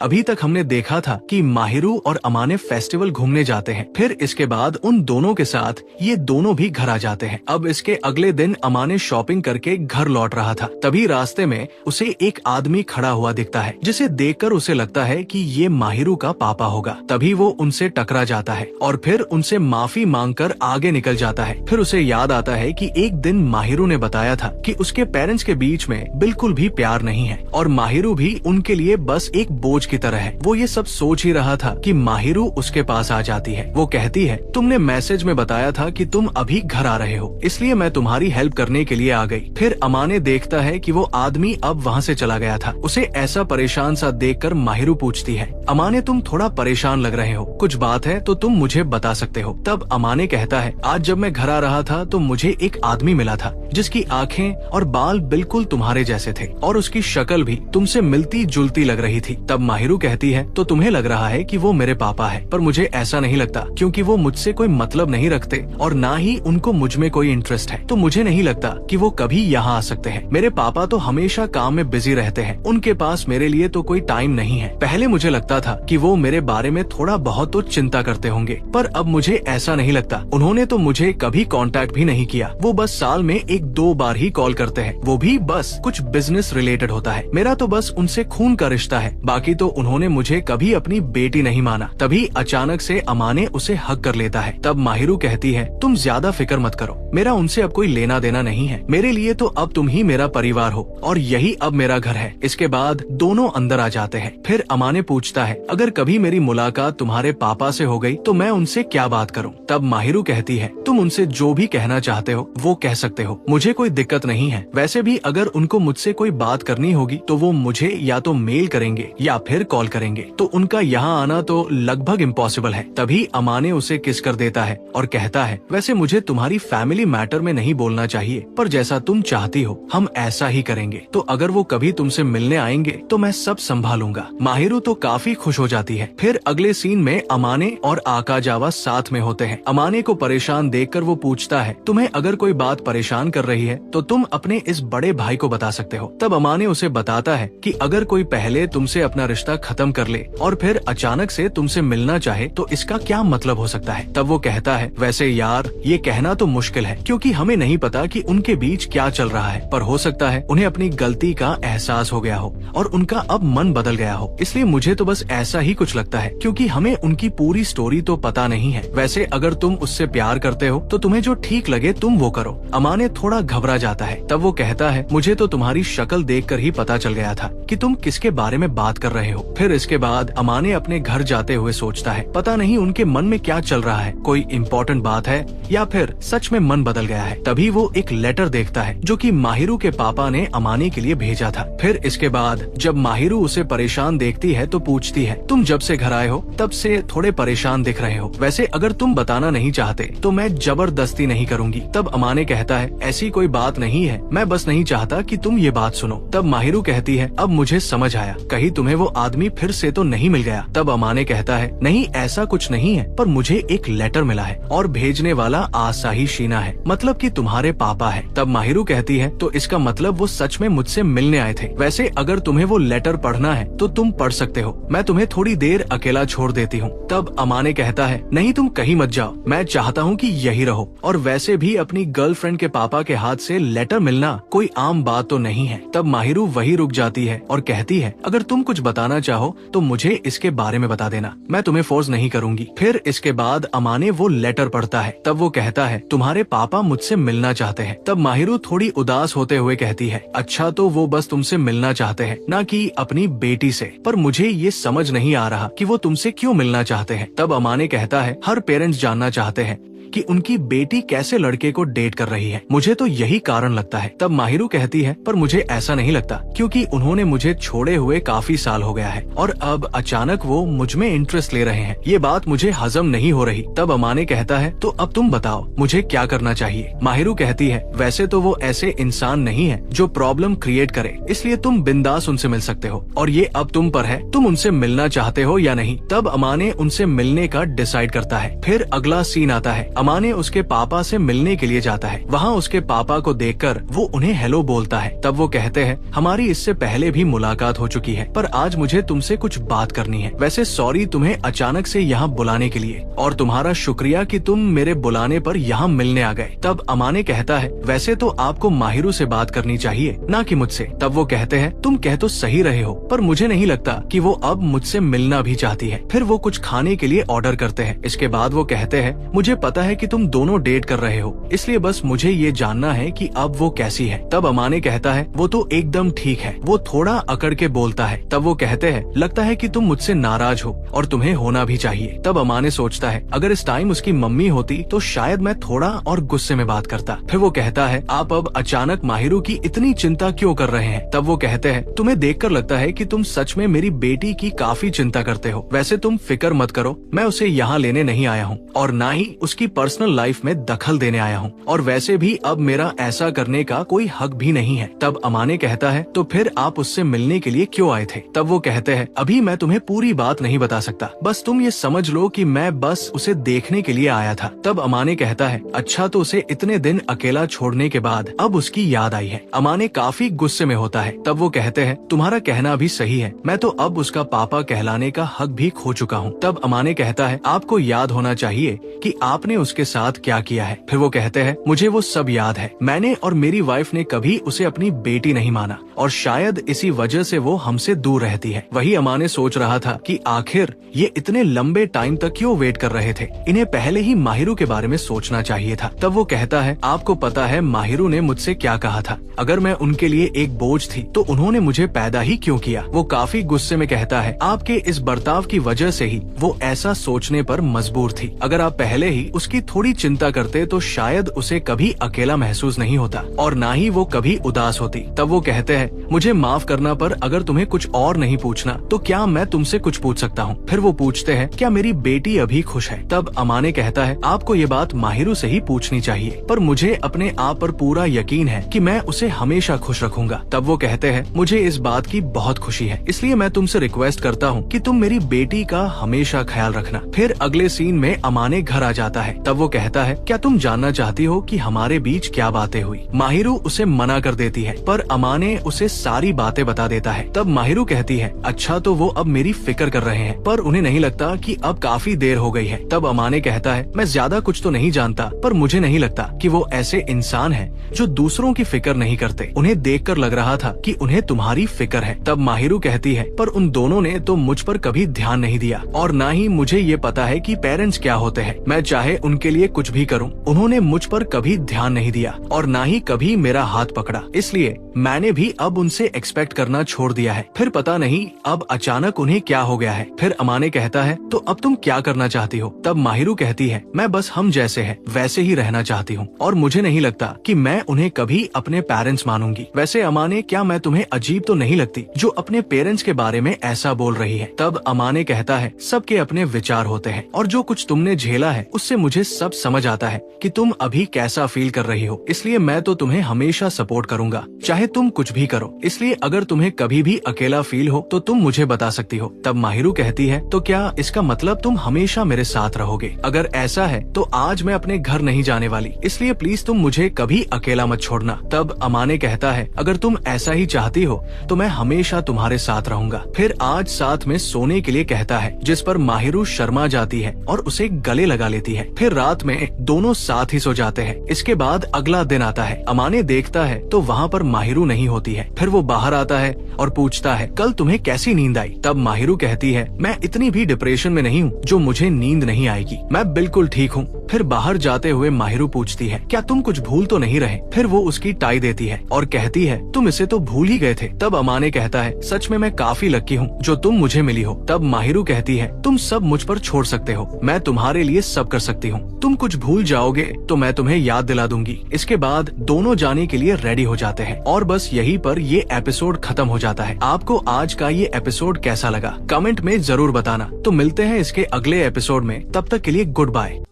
अभी तक हमने देखा था कि माहिरू और अमाने फेस्टिवल घूमने जाते हैं, फिर इसके बाद उन दोनों के साथ ये दोनों भी घर आ जाते हैं। अब इसके अगले दिन अमाने शॉपिंग करके घर लौट रहा था, तभी रास्ते में उसे एक आदमी खड़ा हुआ दिखता है, जिसे देखकर उसे लगता है कि ये माहिरू का पापा होगा। तभी वो उनसे टकरा जाता है और फिर उनसे माफी मांगकर आगे निकल जाता है। फिर उसे याद आता है कि एक दिन माहिरू ने बताया था कि उसके पेरेंट्स के बीच में बिल्कुल भी प्यार नहीं है और माहिरू भी उनके लिए बस एक बोझ की तरह है। वो ये सब सोच ही रहा था कि माहिरू उसके पास आ जाती है। वो कहती है, तुमने मैसेज में बताया था कि तुम अभी घर आ रहे हो, इसलिए मैं तुम्हारी हेल्प करने के लिए आ गई। फिर अमाने देखता है कि वो आदमी अब वहाँ से चला गया था। उसे ऐसा परेशान सा देखकर माहिरू पूछती है, अमाने तुम थोड़ा परेशान लग रहे हो, कुछ बात है तो तुम मुझे बता सकते हो। तब अमाने कहता है, आज जब मैं घर आ रहा था तो मुझे एक आदमी मिला था जिसकी आंखें और बाल बिल्कुल तुम्हारे जैसे थे और उसकी शक्ल भी तुमसे मिलती जुलती लग रही थी। तब माहिरू कहती है, तो तुम्हें लग रहा है कि वो मेरे पापा है, पर मुझे ऐसा नहीं लगता, क्योंकि वो मुझसे कोई मतलब नहीं रखते और ना ही उनको मुझ में कोई इंटरेस्ट है, तो मुझे नहीं लगता कि वो कभी यहाँ आ सकते हैं। मेरे पापा तो हमेशा काम में बिजी रहते हैं, उनके पास मेरे लिए तो कोई टाइम नहीं है। पहले मुझे लगता था कि वो मेरे बारे में थोड़ा बहुत तो चिंता करते होंगे, पर अब मुझे ऐसा नहीं लगता। उन्होंने तो मुझे कभी कांटेक्ट भी नहीं किया, वो बस साल में 1-2 बार ही कॉल करते हैं, वो भी बस कुछ बिजनेस रिलेटेड होता है। मेरा तो बस उनसे खून का रिश्ता है, बाकी तो उन्होंने मुझे कभी अपनी बेटी नहीं माना। तभी अचानक से अमाने उसे हक कर लेता है। तब माहिरू कहती है, तुम ज्यादा फिक्र मत करो, मेरा उनसे अब कोई लेना देना नहीं है, मेरे लिए तो अब तुम ही मेरा परिवार हो और यही अब मेरा घर है। इसके बाद दोनों अंदर आ जाते हैं। फिर अमाने पूछता है, अगर कभी मेरी मुलाकात तुम्हारे पापा से हो गई तो मैं उनसे क्या बात करूं? तब माहिरू कहती है, तुम उनसे जो भी कहना चाहते हो वो कह सकते हो, मुझे कोई दिक्कत नहीं है। वैसे भी अगर उनको मुझसे कोई बात करनी होगी तो वो मुझे या तो मेल करेंगे या फिर कॉल करेंगे, तो उनका यहाँ आना तो लगभग इम्पॉसिबल है। तभी अमाने उसे किस कर देता है और कहता है, वैसे मुझे तुम्हारी फैमिली मैटर में नहीं बोलना चाहिए, पर जैसा तुम चाहती हो हम ऐसा ही करेंगे। तो अगर वो कभी तुमसे मिलने आएंगे तो मैं सब संभालूंगा। माहिरू तो काफी खुश हो जाती है। फिर अगले सीन में अमाने और आकाजावा साथ में होते हैं। अमाने को परेशान देखकर वो पूछता है, तुम्हें अगर कोई बात परेशान कर रही है तो तुम अपने इस बड़े भाई को बता सकते हो। तब अमाने उसे बताता है कि अगर कोई पहले तुमसे अपना रिश्ता खत्म कर ले और फिर अचानक से तुमसे मिलना चाहे तो इसका क्या मतलब हो सकता है। तब वो कहता है, वैसे यार ये कहना तो मुश्किल है, क्योंकि हमें नहीं पता कि उनके बीच क्या चल रहा है, पर हो सकता है उन्हें अपनी गलती का एहसास हो गया हो और उनका अब मन बदल गया हो। इसलिए मुझे तो बस ऐसा ही कुछ लगता है, क्योंकि हमें उनकी पूरी स्टोरी तो पता नहीं है। वैसे अगर तुम उससे प्यार करते हो तो तुम्हें जो ठीक लगे तुम वो करो। अमाने थोड़ा घबरा जाता है। तब वो कहता है, मुझे तो तुम्हारी शक्ल देखकर ही पता चल गया था कि तुम किसके बारे में बात कर रहे हो। फिर इसके बाद अमाने अपने घर जाते हुए सोचता है, पता नहीं उनके मन में क्या चल रहा है, कोई इम्पोर्टेंट बात है या फिर सच में मन बदल गया है। तभी वो एक लेटर देखता है जो कि माहिरू के पापा ने अमाने के लिए भेजा था। फिर इसके बाद जब माहिरू उसे परेशान देखती है तो पूछती है, तुम जब से घर आए हो तब से थोड़े परेशान दिख रहे हो, वैसे अगर तुम बताना नहीं चाहते तो मैं जबरदस्ती नहीं करूंगी। तब अमाने कहता है, ऐसी कोई बात नहीं है, मैं बस नहीं चाहता कि तुम ये बात सुनो। तब माहिरू कहती है, अब मुझे समझ आया, कहीं तुम्हें वो आदमी फिर से तो नहीं मिल गया। तब अमाने कहता है, नहीं ऐसा कुछ नहीं है, पर मुझे एक लेटर मिला है और भेजने वाला आसाही शीना है, मतलब कि तुम्हारे पापा है। तब माहिरू कहती है, तो इसका मतलब वो सच में मुझसे मिलने आए थे। वैसे अगर तुम्हें वो लेटर पढ़ना है तो तुम पढ़ सकते हो, मैं तुम्हें थोड़ी देर अकेला छोड़ देती हूँ। तब अमाने कहता है, नहीं तुम कहीं मत जाओ, मैं चाहता हूँ कि यही रहो, और वैसे भी अपनी गर्लफ्रेंड के पापा के हाथ से लेटर मिलना कोई आम बात तो नहीं है। तब माहिरू वही रुक जाती है और कहती है, अगर तुम कुछ बताना चाहो तो मुझे इसके बारे में बता देना, मैं तुम्हें फोर्स नहीं करूंगी। फिर इसके बाद अमाने वो लेटर पढ़ता है। तब वो कहता है, तुम्हारे पापा मुझसे मिलना चाहते हैं। तब माहिरू थोड़ी उदास होते हुए कहती है, अच्छा तो वो बस तुमसे मिलना चाहते हैं, ना कि अपनी बेटी से, पर मुझे ये समझ नहीं आ रहा कि वो तुमसे क्यों मिलना चाहते हैं। तब अमाने कहता है, हर पेरेंट्स जानना चाहते हैं कि उनकी बेटी कैसे लड़के को डेट कर रही है, मुझे तो यही कारण लगता है। तब माहिरू कहती है, पर मुझे ऐसा नहीं लगता, क्योंकि उन्होंने मुझे छोड़े हुए काफी साल हो गया है और अब अचानक वो मुझ में इंटरेस्ट ले रहे हैं, ये बात मुझे हजम नहीं हो रही। तब अमाने कहता है, तो अब तुम बताओ मुझे क्या करना चाहिए। माहिरू कहती है, वैसे तो वो ऐसे इंसान नहीं है जो प्रॉब्लम क्रिएट करे, इसलिए तुम बिंदास उनसे मिल सकते हो और ये अब तुम पर है, तुम उनसे मिलना चाहते हो या नहीं। तब अमाने उनसे मिलने का डिसाइड करता है। फिर अगला सीन आता है। अमाने उसके पापा से मिलने के लिए जाता है। वहाँ उसके पापा को देखकर वो उन्हें हेलो बोलता है। तब वो कहते हैं, हमारी इससे पहले भी मुलाकात हो चुकी है, पर आज मुझे तुमसे कुछ बात करनी है। वैसे सॉरी तुम्हें अचानक से यहाँ बुलाने के लिए, और तुम्हारा शुक्रिया कि तुम मेरे बुलाने पर यहाँ मिलने आ गए। तब अमाने कहता है, वैसे तो आपको माहिरू से बात करनी चाहिए, ना कि मुझसे। तब वो कहते हैं, तुम कह तो सही रहे हो, पर मुझे नहीं लगता कि वो अब मुझसे मिलना भी चाहती है। फिर वो कुछ खाने के लिए ऑर्डर करते हैं। इसके बाद वो कहते हैं, मुझे पता है कि तुम दोनों डेट कर रहे हो, इसलिए बस मुझे ये जानना है कि अब वो कैसी है। तब अमाने कहता है, वो तो एकदम ठीक है। वो थोड़ा अकड़ के बोलता है। तब वो कहते हैं, लगता है कि तुम मुझसे नाराज हो, और तुम्हें होना भी चाहिए। तब अमाने सोचता है, अगर इस टाइम उसकी मम्मी होती तो शायद मैं थोड़ा और गुस्से में बात करता। फिर वो कहता है, आप अब अचानक माहिरू की इतनी चिंता क्यों कर रहे हैं? तब वो कहते हैं, तुम्हें देखकर लगता है कि तुम सच में मेरी बेटी की काफी चिंता करते हो। वैसे तुम फिक्र मत करो, मैं उसे यहाँ लेने नहीं आया हूँ, और ना ही उसकी पर्सनल लाइफ में दखल देने आया हूँ, और वैसे भी अब मेरा ऐसा करने का कोई हक भी नहीं है। तब अमाने कहता है, तो फिर आप उससे मिलने के लिए क्यों आए थे? तब वो कहते हैं, अभी मैं तुम्हें पूरी बात नहीं बता सकता, बस तुम ये समझ लो कि मैं बस उसे देखने के लिए आया था। तब अमाने कहता है, अच्छा तो उसे इतने दिन अकेला छोड़ने के बाद अब उसकी याद आई है। अमाने काफी गुस्से में होता है। तब वो कहते हैं, तुम्हारा कहना भी सही है, मैं तो अब उसका पापा कहलाने का हक भी खो चुका हूँ। तब अमाने कहता है, आपको याद होना चाहिए कि आपने उसके साथ क्या किया है। फिर वो कहते हैं, मुझे वो सब याद है। मैंने और मेरी वाइफ ने कभी उसे अपनी बेटी नहीं माना, और शायद इसी वजह से वो हमसे दूर रहती है। वही अमाने सोच रहा था कि आखिर ये इतने लंबे टाइम तक क्यों वेट कर रहे थे, इन्हें पहले ही माहिरू के बारे में सोचना चाहिए था। तब वो कहता है, आपको पता है माहिरू ने मुझसे क्या कहा था? अगर मैं उनके लिए एक बोझ थी तो उन्होंने मुझे पैदा ही क्यों किया? वो काफी गुस्से में कहता है, आपके इस बर्ताव की वजह से ही वो ऐसा सोचने पर मजबूर थी। अगर आप पहले ही उसकी थोड़ी चिंता करते तो शायद उसे कभी अकेला महसूस नहीं होता, और ना ही वो कभी उदास होती। तब वो कहते हैं, मुझे माफ करना, पर अगर तुम्हें कुछ और नहीं पूछना तो क्या मैं तुमसे कुछ पूछ सकता हूँ? फिर वो पूछते हैं, क्या मेरी बेटी अभी खुश है? तब अमाने कहता है, आपको ये बात माहिरू से ही पूछनी चाहिए, पर मुझे अपने आप पर पूरा यकीन है कि मैं उसे हमेशा खुश रखूंगा। तब वो कहते हैं, मुझे इस बात की बहुत खुशी है, इसलिए मैं तुमसे रिक्वेस्ट करता हूँ कि तुम मेरी बेटी का हमेशा ख्याल रखना। फिर अगले सीन में अमाने घर आ जाता है। तब वो कहता है, क्या तुम जानना चाहती हो कि हमारे बीच क्या बातें हुई? माहिरू उसे मना कर देती है, पर अमाने उसे सारी बातें बता देता है। तब माहिरू कहती है, अच्छा तो वो अब मेरी फिक्र कर रहे हैं, पर उन्हें नहीं लगता कि अब काफी देर हो गई है। तब अमाने कहता है, मैं ज्यादा कुछ तो नहीं जानता, पर मुझे नहीं लगता कि वो ऐसे इंसान हैं जो दूसरों की फिक्र नहीं करते। उन्हें देखकर लग रहा था कि उन्हें तुम्हारी फिक्र है। तब माहिरू कहती है, पर उन दोनों ने तो मुझ पर कभी ध्यान नहीं दिया, और ना ही मुझे ये पता है कि पेरेंट्स क्या होते हैं। मैं चाहे उनके लिए कुछ भी करूं, उन्होंने मुझ पर कभी ध्यान नहीं दिया, और ना ही कभी मेरा हाथ पकड़ा, इसलिए मैंने भी अब उनसे एक्सपेक्ट करना छोड़ दिया है। फिर पता नहीं अब अचानक उन्हें क्या हो गया है। फिर अमाने कहता है, तो अब तुम क्या करना चाहती हो? तब माहिरू कहती है, मैं बस हम जैसे हैं वैसे ही रहना चाहती हूँ, और मुझे नहीं लगता कि मैं उन्हें कभी अपने पेरेंट्स मानूंगी। वैसे अमाने, क्या मैं तुम्हें अजीब तो नहीं लगती जो अपने पेरेंट्स के बारे में ऐसा बोल रही है? तब अमाने कहता है, सबके अपने विचार होते हैं, और जो कुछ तुमने झेला है उससे मुझे सब समझ आता है कि तुम अभी कैसा फील कर रही हो, इसलिए मैं तो तुम्हें हमेशा सपोर्ट करूंगा, चाहे तुम कुछ भी करो। इसलिए अगर तुम्हें कभी भी अकेला फील हो तो तुम मुझे बता सकती हो। तब माहिरू कहती है, तो क्या इसका मतलब तुम हमेशा मेरे साथ रहोगे? अगर ऐसा है तो आज मैं अपने घर नहीं जाने वाली, इसलिए प्लीज तुम मुझे कभी अकेला मत छोड़ना। तब अमाने कहता है, अगर तुम ऐसा ही चाहती हो तो मैं हमेशा तुम्हारे साथ रहूंगा। फिर आज साथ में सोने के लिए कहता है, जिस पर माहिरू शर्मा जाती है और उसे गले लगा लेती है। फिर रात में दोनों साथ ही सो जाते हैं। इसके बाद अगला दिन आता है। अमाने देखता है तो वहाँ पर माहिरू नहीं होती है। फिर वो बाहर आता है और पूछता है, कल तुम्हें कैसी नींद आई? तब माहिरू कहती है, मैं इतनी भी डिप्रेशन में नहीं हूँ जो मुझे नींद नहीं आएगी, मैं बिल्कुल ठीक हूँ। फिर बाहर जाते हुए माहिरू पूछती है, क्या तुम कुछ भूल तो नहीं रहे? फिर वो उसकी टाई देती है और कहती है, तुम इसे तो भूल ही गए थे। तब अमाने कहता है, सच में मैं काफी लकी हूँ जो तुम मुझे मिली हो। तब माहिरू कहती है, तुम सब मुझ पर छोड़ सकते हो, मैं तुम्हारे लिए सब कर सकती हूँ। तुम कुछ भूल जाओगे तो मैं तुम्हें याद दिला दूंगी। इसके बाद दोनों जाने के लिए रेडी हो जाते हैं और बस यहीं पर ये एपिसोड खत्म हो जाता है। आपको आज का ये एपिसोड कैसा लगा कमेंट में जरूर बताना। तो मिलते हैं इसके अगले एपिसोड में, तब तक के लिए गुड बाय।